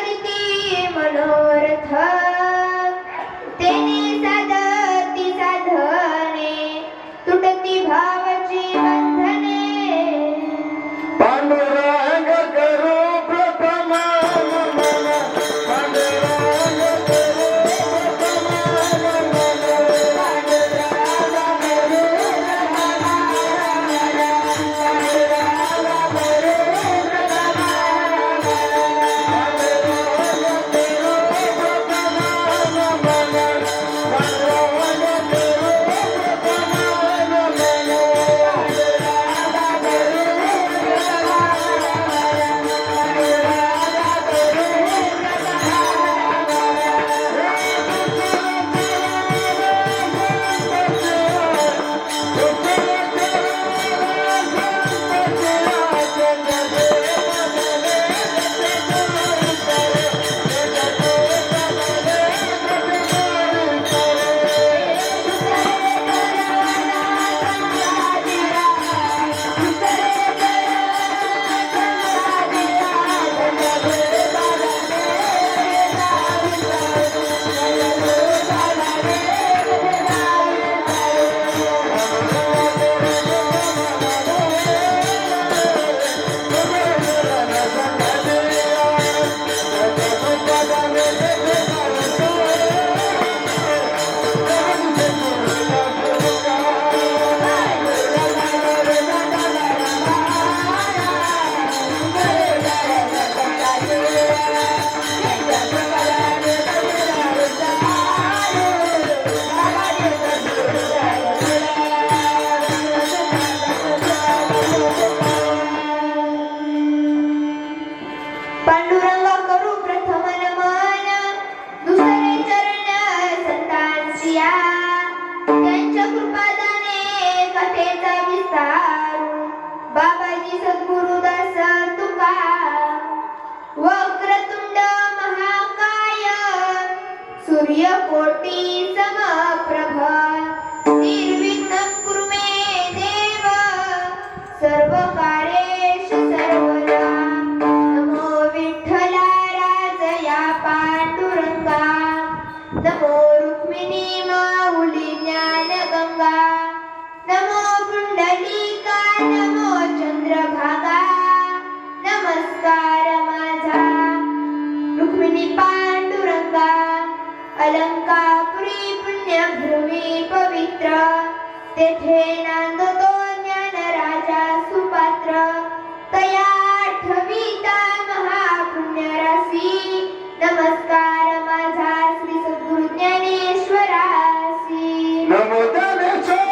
करीती मनोरथ तेने साधती साधने तुटती भावाची बंधने पांडुरंग करू प्रथम नमन पांडुरंग करू प्रथम पांडुरंगा करू प्रथम नमन दुसरे चरण संतांसिया त्यांच्या कृपादाने कथेचा विस्तार बाबाजी सद्गुरुदास तुका वक्रतुंड महाकाय सूर्यकोटी समप्रभ निर्विघ्नं कुरु मे देव सर्व कार्येषु सर्वदा नमो विठ्ठला राजया पांडुरंगा नमो रुक्मिणी माऊली ज्ञानगंगा नमो पुंडलिका नमो चंद्रभागा नमस्कार माझा रुक्मिणी पांडुरंगा अलंकापुरी पुण्यभूमी पवित्र तेथे नांदतो ज्ञान राजा सुपात्र तया आठविता महापुण्यराशी नमस्कार माझा श्री सद्गुरु ज्ञानेश्वरासी नमो ज्ञानेश्वर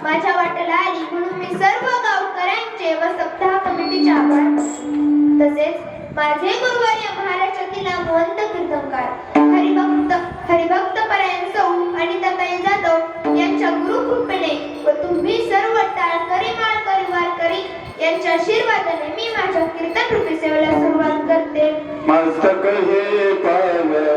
माझ्या वाट्याला आली म्हणून मी सर्व गावकऱ्यांचे व सप्ताह कमिटीचे आभार मानते. तसेच माझे गुरुवर्य महाराष्ट्रातील नामवंत कीर्तनकार हरिभक्त परायण सौ अनिताताई जाधव यांच्या गुरुकृपेने व तुम्ही सर्व टाळकरी माळकरी वारकरी यांच्या आशीर्वादाने मी माझ्या कीर्तन रूपी सेवेला सुरुवात करते. मस्तक हे पायावरी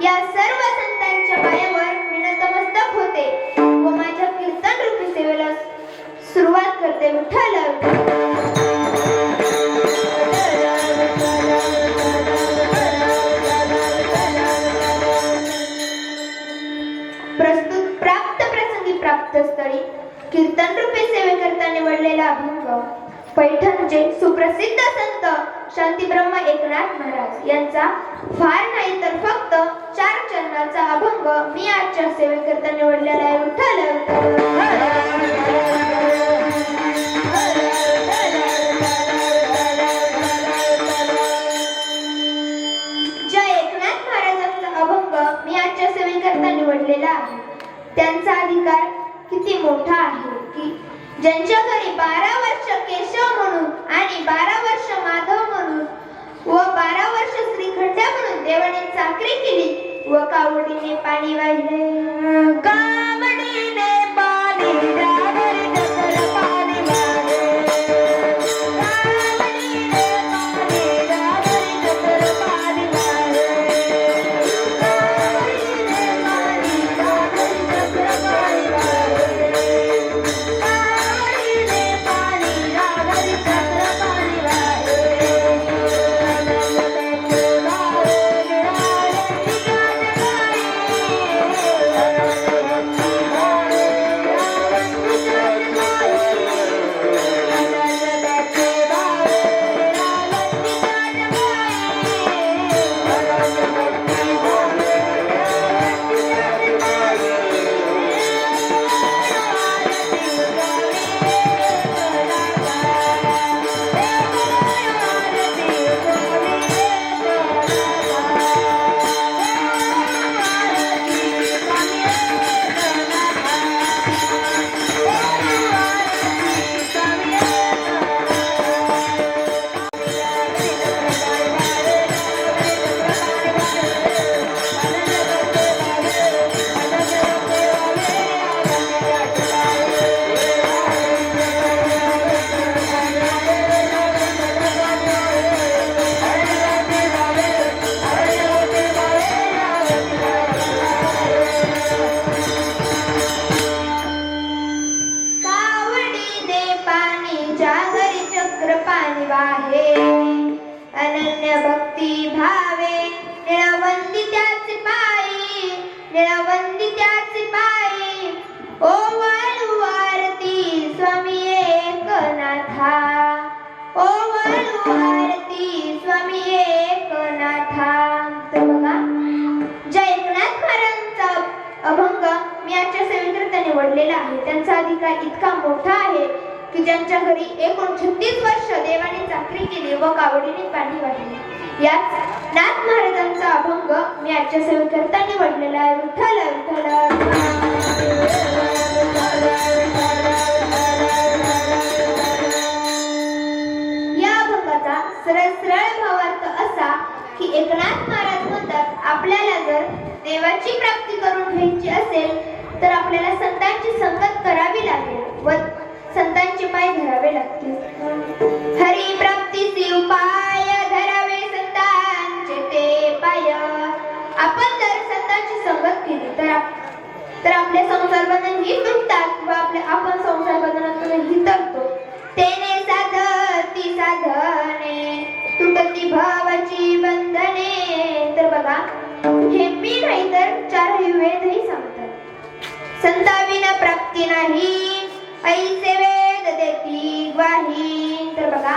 या सर्व संतांच्या पायावर मी नतमस्तक होते व माझ्या कीर्तन रूपी सेवेला सुरुवात करते. विठ्ठल प्रस्तुत प्राप्त प्रसंगी प्राप्त स्थळी कीर्तन रूपी सेवे करता निवडलेला अभंग पैठणचे सुप्रसिद्ध संत शांतीब्रह्म एकनाथ महाराज यांचा फार नाही तर फक्त 4 चरणाचा अभंग मी आजच्या सेवेकरता निवडलेला आहे. विठ्ठल ज्या एकनाथ महाराजांचा अभंग मी आजच्या सेवेकरता निवडलेला आहे त्यांचा अधिकार किती मोठा आहे की ज्यांच्या घरी 12 वर्ष केशव म्हणून आणि 12 वर्ष माधव म्हणून व 12 वर्ष श्रीखंड्या म्हणून देवाने चाकरी केली व कावडीने पाणी वाहिले. कावडीने पाणी रागरी जसर पाणी वाहे. कावडीने पाणी रागरी जसर पाणी वाहे. कावडीने पाणी रागरी जसर पाणी वाहे. अनन्य भक्ती भावे निळवंदी त्याचे पायी निळवंदी त्याचे पायी ओ वाळू आरती स्वामी एकनाथा. ओ वाळू आरती स्वामी एकनाथा. तर बघा ज्या एकनाथ महाराजांचा अभंग मी आजच्या सेवेकरता निवडलेला आहे त्यांचा अधिकार इतका मोठा आहे की ज्यांच्या घरी एकूण 36 वर्ष देवाने चाकरी केली व कावडीने पाणी वाहिले याच नाथ महाराजांचा अभंग मी आजच्या सेवेकरता निवडलेला आहे. विठ्ठल विठ्ठल. एकनाथ महाराज म्हणतात, आपल्याला जर देवाची प्राप्ती करून घ्यायची असेल तर आपल्याला संतांची संगत करावी लागेल व संतांचे पाय धरावे लागतील. हरी प्राप्तीचे उपाय धरावे संतांचे ते पाय. आपण जर संतांची संगत केली तर आपले संसार बंधन ही तुटतात व आपण संसार बंधनातूनही तरतो. तेने साधती साधने तुटती भावाची बंधने. तर बघा, हे मी नाही तर चारही वेदही सांगतात. संताविना प्राप्ती नाही ऐसे वेद देती ग्वाही. तर बघा,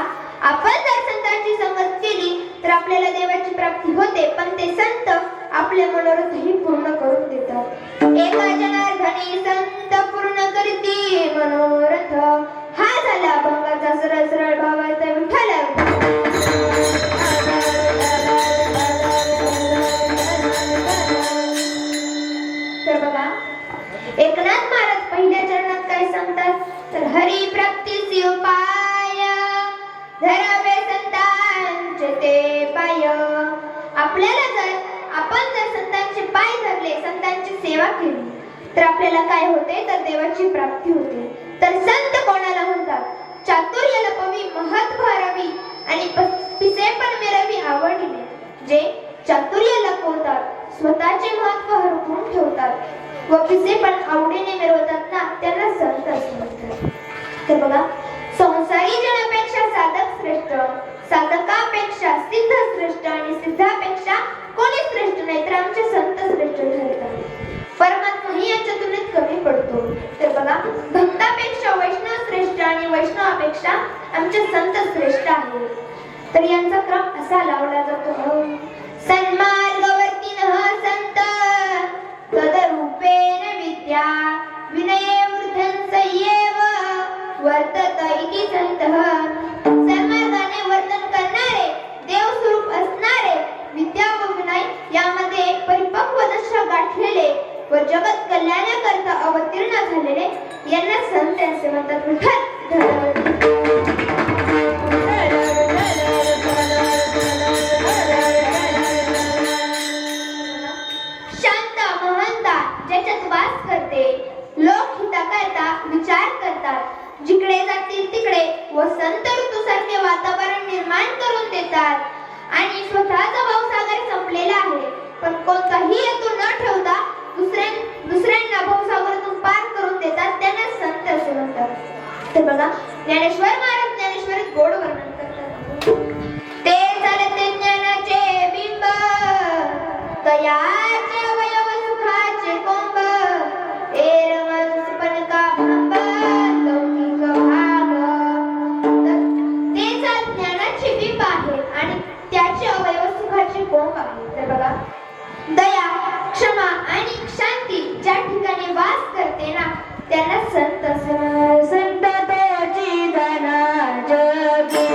आपण जर संतांची संगत केली तर आपल्याला देवाची प्राप्ती होते, पण ते संत आपले मनोरथही पूर्ण करून देतात. एका जनार्दनी संत पूर्ण करती मनोरथ. हा झाला अभंगाचा सरळ सरळ भावार्थ विठ्ठल. तर बघा, एकनाथ महाराज पहिल्या चरणात काय सांगतात, तर हरी प्राप्तीचे उपाय धरावे संतांचे ते पाय. आपल्याला जर आपण जर संतांचे पाय धरले, संतांची सेवा केली तर आपल्याला काय होते, तर देवाची प्राप्ती होते. तर संत कोणाला म्हणतात, चातुर्य लपवी महत्व हरवी आणि पिसे पण मिरवी आवडीने. जे चातुर्य लपवतात, स्वतःचे महत्व हरवून ठेवतात व पिसे पण आवडीने मिरवतात ना, त्यांना संत असे म्हणतात. तर बघा, संसारी जनापेक्षा साधक श्रेष्ठ, साधकापेक्षा सिद्ध श्रेष्ठ आणि सिद्धापेक्षा कोणी श्रेष्ठ नाही तर आमचे संत श्रेष्ठ ठरतात. परमात्माही यांच्या तुलनेत कमी पडतो. तर बघा, भक्तापेक्षा वैष्णव श्रेष्ठ आणि वैष्णवापेक्षा आमचे संत श्रेष्ठ आहेत. तर यांचा क्रम असा लावला जातो, सन्मार्गवर्तीनः संत तदरूपेण विद्या विनये वृद्धं सय्येव वर्तत इति संतः. सन्मार्गाने वर्तन करणारे, देवस्वरूप असणारे, विद्या व विनय यामध्ये परिपक्व दशा गाठलेले व जगत कल्याणाकरता अवतीर्ण झालेले यांना संत असे म्हणतात. शांत महंता ज्याच्यात वास करते, लोक हिताकरता विचार करतात, जिकडे जातील तिकडे वसंत ऋतूसारखे वातावरण निर्माण करून देतात आणि स्वतःचा भावसागर संपलेला आहे पण कोणताही हेतू न ठेवता दुसऱ्यांना भावसागरातून पार करून देतात, त्यांना संत असे म्हणतात. तर बघा, ज्ञानेश्वर महाराज ज्ञानेश्वरीत गोड वर्णन करतात. ते चालते ज्ञानाचे बिंब, तयाचे अवयव सुखाचे कोंब, एरमन सुपनका भांब, लौकिक भाग. ते चाल ज्ञानाचे बिंब आहे आणि त्याचे अवयव सुखाचे कोंब आहे. तर बघा, दया, क्षमा आणि शांती ज्या ठिकाणी वास करते ना, त्यांना संत असे म्हणतात. संत त्याची धना जगी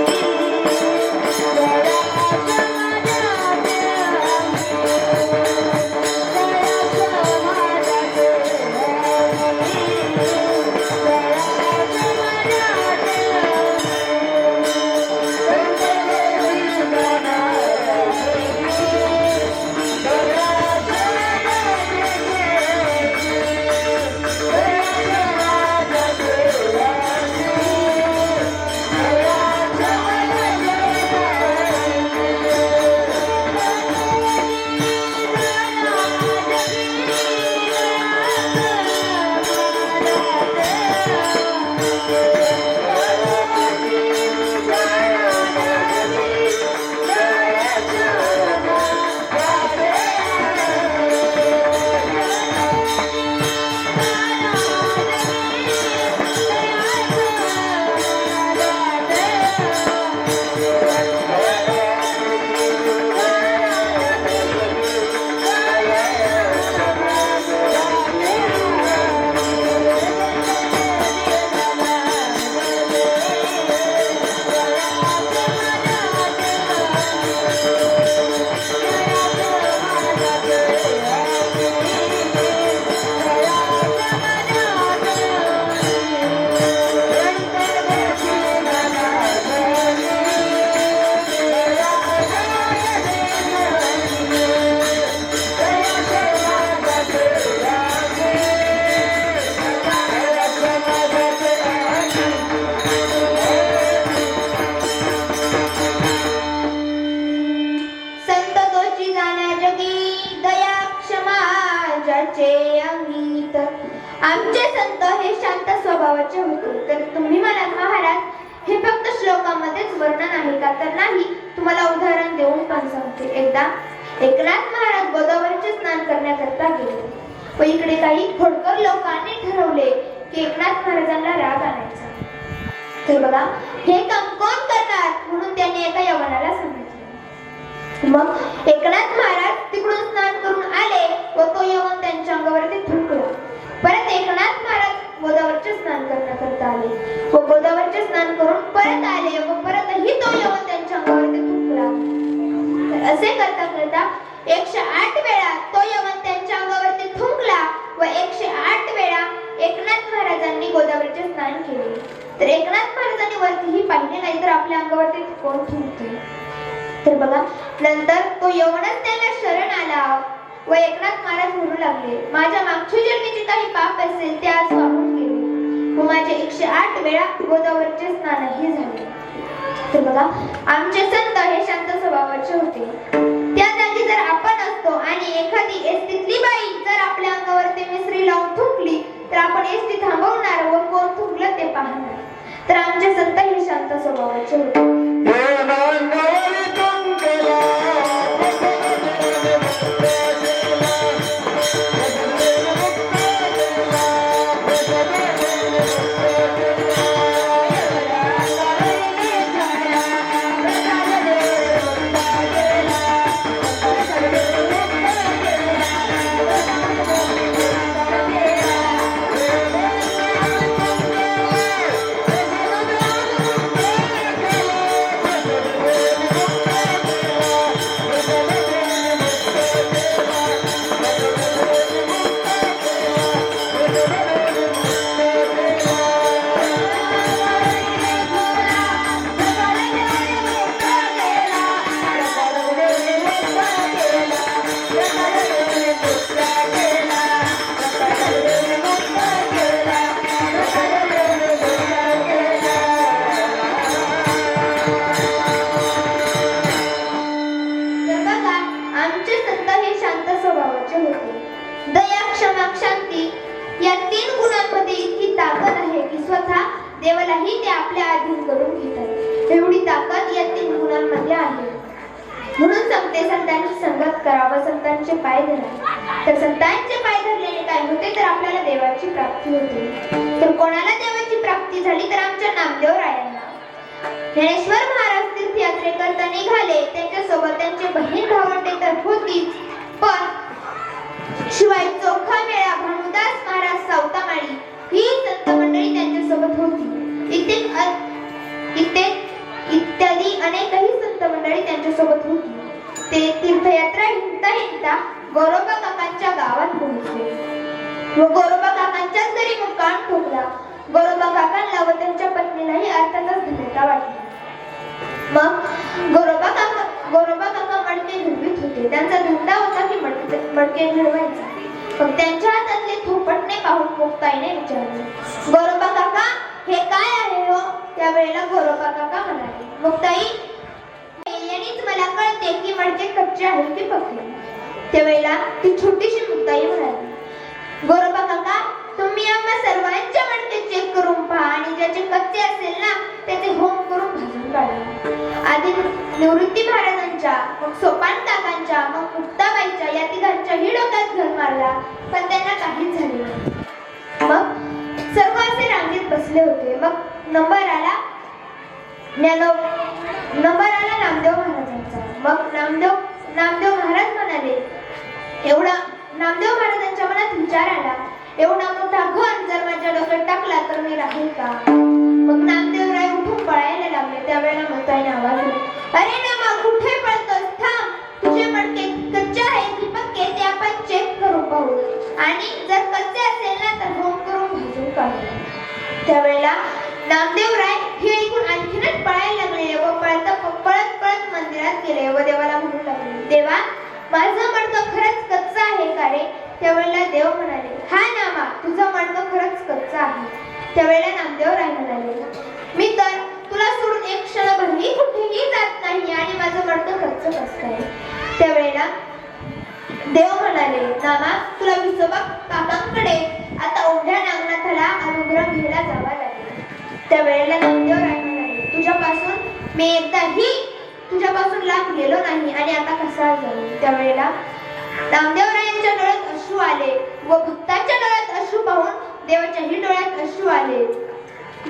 देवाचे अंगीत. आमचे संत हे शांत स्वभावाचे होते. तर तुम्ही मला महाराज हे फक्त श्लोकामध्येच वर्णन आहे का? तर नाही, तुम्हाला उदाहरण देऊन पण सांगते. एकदा एकनाथ महाराज गोदावरीचे स्नान करण्याकरता गेले व इकडे काही खोडकर लोकांनी ठरवले की एकनाथ महाराजांना राग आणायचा. तर बघा, हे काम कोण करणार म्हणून त्यांनी एका यवनाला सांगितले. मग एकनाथ महाराज तिकडून स्नान करून आले व तो यवन त्यांच्या अंगावरती थुंकला. परत एकनाथ महाराज गोदावरीचे स्नान करण्याकरता आले व गोदावरीचे स्नान करून परत आले व परतही तो यवन त्यांच्या अंगावरती थुंकला. असे करता करता 108 वेळा तो यवन त्यांच्या अंगावरती थुंकला व 108 वेळा एकनाथ महाराजांनी गोदावरीचे स्नान केले. तर एकनाथ महाराजांनी वरतीही पाहिले नाही तर आपल्या अंगावरती कोण थुंकते. तर बघा, नंतर तो यवनच त्यांना शरण आला व एकनाथ महाराज म्हणू लागले, माझ्या मागच्या जन्मीचे काही पाप असेल ते आज वाहून गेले व माझे 108 वेळा गोदावरीचे स्नानही झाले. तर बघा, आमचे संत हे शांत स्वभावाचे होते. त्या जागी जर आपण असतो आणि एखादी एसटीतली बाई जर आपल्या अंगावरती मिसरी लावून थुंकली तर आपण एसटी थांबवणार व कोण थुंकलं ते पाहणार. तर आमचे संत हे शांत स्वभावाचे होते. देवालाही ते आपल्या अधीन करून घेतात. एवढी ताकद या 3 गुणांमध्ये आहे. म्हणून सांगते, संतांची संगत करा व संतांचे पाय धरा. तर संतांचे पाय धरल्याने काय होते तर आपल्याला देवाची प्राप्ती होते. तर कोणाला देवाची प्राप्ती झाली तर आमच्या नामदेव रायांना. ज्ञानेश्वर महाराज तीर्थयात्रेकरता निघाले. त्यांच्यासोबत त्यांची बहीण भावंडे तर होतीच, पण शिवाय चोखा मेळा भानुदास महाराज सावतामाळी ही संत मंडळी त्यांच्यासोबत होती. इत्यादी अनेकही संत मंडळी त्यांच्यासोबत होती. ते तीर्थयात्रा हिंडता हिंडता गोरोबा काकांच्या गावात पोहोचले व गोरोबा काकांच्याच घरी मुक्काम ठोकला. गोरोबा काकांना व त्यांच्या पत्नीलाही अर्थातच धन्यता वाटली. मग गोरोबा काका मडके घडवीत होते. त्यांचा धंदा होता की मडके घडवायचा. मग त्यांच्या हातातले थोपटणे पाहून मुक्ताईने विचारले, गोरोबा काका हे काय आहे हो? त्यावेळेला गोरोबा काका म्हणाले, मुक्ताई यांनीच मला कळते की मडके कच्चे आहे की पक्के. त्यावेळेला ती छोटीशी मुक्ताई म्हणाली, गोरोबा काका तुम्ही आम्हा सर्वांच्या मडके चेक करून पहा आणि ज्याचे कच्चे असेल ना त्याचे होम करून भाजून काढा. आधी निवृत्ती महाराजांच्या, मग सोपान काकांच्या, मग मुक्ताबाईच्या या तिघांच्याही डोक्यात घर मारला पण त्यांना काहीच झाले नाही. मग सर्व असे रांगेत बसले होते. मग नंबर आला नामदेव महाराजांचा. मग नामदेव महाराज म्हणाले, नामदेव महाराजांच्या मनात विचार आला, एवढा मोठा घन जर माझ्या डोक्यात टाकला तर मी राहील का? मग नामदेव राय उठून पळायला लागले. त्यावेळेला मुक्ताईने आवाज दिला, अरे नामा कुठे पळतोस? थांब, तुझे मडके कच्चे आहे की पक्के ते आपण चेक करून पाहू आणि जर कच्चे असेल ना तर होम करून भाजून काढू. त्यावेळेला नामदेव राय हे ऐकून आणखीनच पळायला लागले व पळत मंदिरात गेले व देवाला म्हणू लागले, देवा माझं मडकं खरंच कच्चं आहे का रे? त्यावेळेला देव म्हणाले, हा नामा तुझं मडकं खरंच कच्चं आहे. त्यावेळेला नामदेव राय म्हणाले, मी तर तुला सोडून एक क्षणभरही कुठेही जात नाही आणि माझं मडकं कच्चं कसं आहे? त्यावेळेला देव म्हणाले, नामा तुला विसोबा काकांकडे आता ओढ्या नागनाथाला अनुग्रह घ्यायला जावा लागेल. त्यावेळेला नामदेव राय म्हणाले, मी एकदाही तुझ्यापासून लांब गेलो नाही आणि आता कसा जाऊ. त्यावेळेला नामदेवरायांच्या डोळ्यात अश्रू आले व भक्तांच्या डोळ्यात अश्रू पाहून देवाच्याही डोळ्यात अश्रू आले.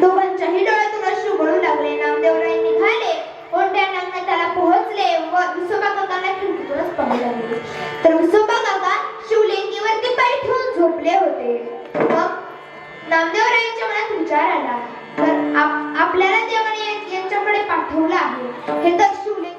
दोघांच्याही डोळ्यातून अश्रू गळू लागले. नामदेवराय निघाले, ओंढ्या नागनाथाला पोहोचले व विसोबा काकांना खिडकीतूनच पाहू लागले. तर विसोबा काका शिवलिंगीवरती पाय ठेवून झोपले होते. मग नामदेवरायांच्या मनात विचार आला, तर आपल्याला देवाने यांच्याकडे पाठवलं आहे, हे तर शिवलिंग